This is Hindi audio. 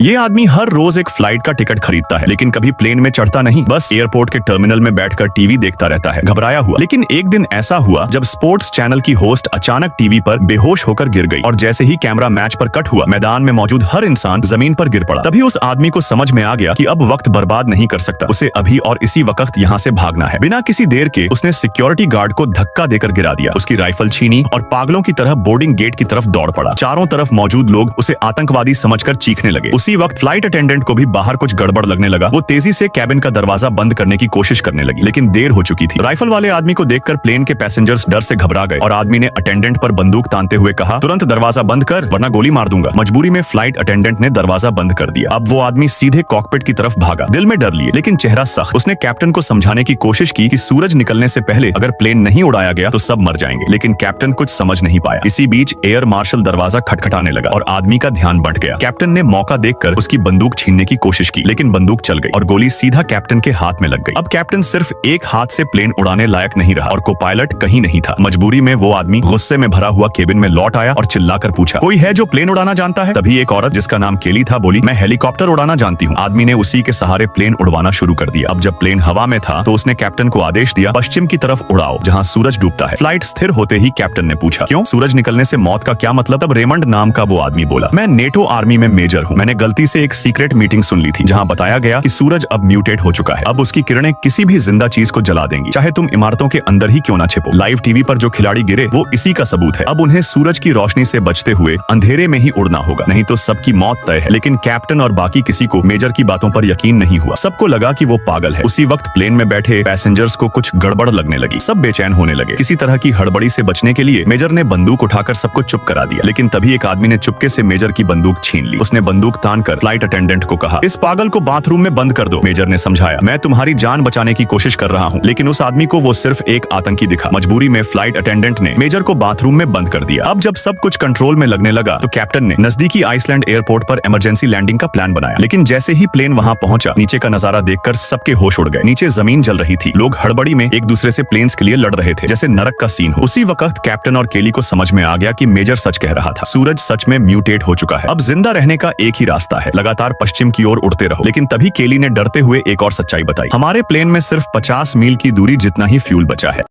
ये आदमी हर रोज एक फ्लाइट का टिकट खरीदता है, लेकिन कभी प्लेन में चढ़ता नहीं, बस एयरपोर्ट के टर्मिनल में बैठकर टीवी देखता रहता है, घबराया हुआ। लेकिन एक दिन ऐसा हुआ जब स्पोर्ट्स चैनल की होस्ट अचानक टीवी पर बेहोश होकर गिर गई और जैसे ही कैमरा मैच पर कट हुआ, मैदान में मौजूद हर इंसान जमीन पर गिर पड़ा। तभी उस आदमी को समझ में आ गया कि अब वक्त बर्बाद नहीं कर सकता, उसे अभी और इसी वक्त यहाँ से भागना है। बिना किसी देर के उसने सिक्योरिटी गार्ड को धक्का देकर गिरा दिया, उसकी राइफल छीनी और पागलों की तरह बोर्डिंग गेट की तरफ दौड़ पड़ा। चारों तरफ मौजूद लोग उसे आतंकवादी समझकर चीखने लगे। उसी वक्त फ्लाइट अटेंडेंट को भी बाहर कुछ गड़बड़ लगने लगा। वो तेजी से कैबिन का दरवाजा बंद करने की कोशिश करने लगी, लेकिन देर हो चुकी थी। राइफल वाले आदमी को देखकर प्लेन के पैसेंजर्स डर से घबरा गए और आदमी ने अटेंडेंट पर बंदूक तानते हुए कहा, तुरंत दरवाजा बंद कर वरना गोली मार दूंगा। मजबूरी में फ्लाइट अटेंडेंट ने दरवाजा बंद कर दिया। अब वो आदमी सीधे कॉकपिट की तरफ भागा, दिल में डर लिए लेकिन चेहरा सख्त। उसने कैप्टन को समझाने की कोशिश की कि सूरज निकलने से पहले अगर प्लेन नहीं उड़ाया गया तो सब मर जाएंगे, लेकिन कैप्टन कुछ समझ नहीं पाया। इसी बीच एयर मार्शल दरवाजा खटखटाने लगा और आदमी का ध्यान बंट गया। कैप्टन ने मौका देखकर उसकी बंदूक छीनने की कोशिश की, लेकिन बंदूक चल गई और गोली सीधा कैप्टन के हाथ में लग गई। अब कैप्टन सिर्फ एक हाथ से प्लेन उड़ाने लायक नहीं रहा और को पायलट कहीं नहीं था। मजबूरी में वो आदमी गुस्से में भरा हुआ केबिन में लौट आया और चिल्लाकर पूछा, कोई है जो प्लेन उड़ाना जानता है? तभी एक औरत जिसका नाम केली था बोली, मैं हेलीकॉप्टर उड़ाना जानती हूँ। आदमी ने उसी के सहारे प्लेन उड़वाना शुरू कर दिया। अब जब प्लेन हवा में था तो उसने कैप्टन को आदेश दिया, पश्चिम की तरफ उड़ाओ जहाँ सूरज डूबता है। फ्लाइट स्थिर होते ही कैप्टन ने पूछा, क्यों? सूरज निकलने से मौत का क्या मतलब? तब रेमंड नाम का वो आदमी बोला, मैं नेटो आर्मी में मेजर हूँ। मैंने गलती से एक सीक्रेट मीटिंग सुन ली थी जहाँ बताया गया कि सूरज अब म्यूटेट हो चुका है। अब उसकी किरणें किसी भी जिंदा चीज को जला देंगी, चाहे तुम इमारतों के अंदर ही क्यों ना छिपो। लाइव टीवी पर जो खिलाड़ी गिरे वो इसी का सबूत है। अब उन्हें सूरज की रोशनी से बचते हुए अंधेरे में ही उड़ना होगा, नहीं तो सबकी मौत तय है। लेकिन कैप्टन और बाकी किसी को मेजर की बातों पर यकीन नहीं हुआ। सबको लगा कि वो पागल है। उसी वक्त प्लेन में बैठे पैसेंजर्स को कुछ गड़बड़ लगने लगी। सब बेचैन होने लगे। किसी तरह की हड़बड़ी से बचने के लिए मेजर ने बंदूक उठाकर सबको चुप करा दिया, लेकिन तभी एक आदमी ने चुपके से मेजर की बंदूक छीन ली। उसने बंदूक तानकर फ्लाइट अटेंडेंट को कहा, इस पागल को बाथरूम में बंद कर दो। मेजर ने समझाया, मैं तुम्हारी जान बचाने की कोशिश कर रहा हूँ। लेकिन उस आदमी को वो सिर्फ एक आतंकी दिखा। मजबूरी में फ्लाइट अटेंडेंट ने मेजर को बाथरूम में बंद कर दिया। अब जब सब कुछ कंट्रोल में लगने लगा तो कैप्टन ने नजदीकी आइसलैंड एयरपोर्ट पर इमरजेंसी लैंडिंग का प्लान बनाया। लेकिन जैसे ही प्लेन वहां पहुंचा, नीचे का नजारा देखकर सबके होश उड़ गए। नीचे जमीन जल रही थी। लोग हड़बड़ी में एक दूसरे से प्लेन्स के लिए लड़ रहे थे, जैसे नरक का सीन हो। उसी वक्त कैप्टन और केली को समझ में आ गया कि मेजर सच कह रहा था। सूरज सच में म्यूटेट हो चुका है। अब जिंदा रहने का एक ही रास्ता है, लगातार पश्चिम की ओर उड़ते रहो। लेकिन तभी केली ने डरते हुए एक और सच्चाई बताई, हमारे प्लेन में सिर्फ 50 मील की दूरी जितना ही फ्यूल बचा है।